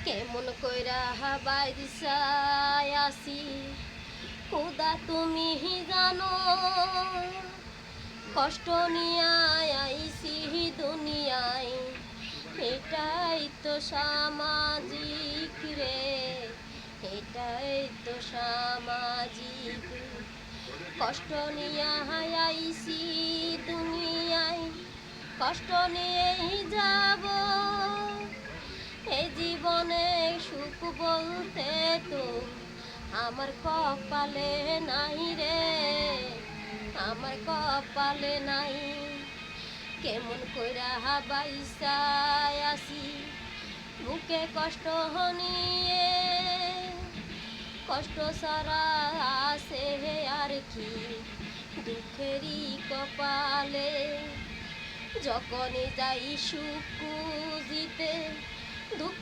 কেমন কইরা বাইরিসায় আসি খুদা তুমি জানো, কষ্ট নিয়ে আইছি দুনিয়ায়, এটাই তো সামাজিক রে, এটাই তো সামাজিক। কষ্ট নিয়ে আইছি দুনিয়ায়, কষ্ট নিয়েই যাব। এই জীবনে সুখ বলতে তো আমার কপালে নাই রে, আমার কপালে নাই। কেমন কইরা বাইসায় আসি বুকে কষ্ট নিয়ে, কষ্ট সারা আছে আর কি দুঃখেরই কপালে। যখনই যাই সুখ খুঁজিতে দুঃখে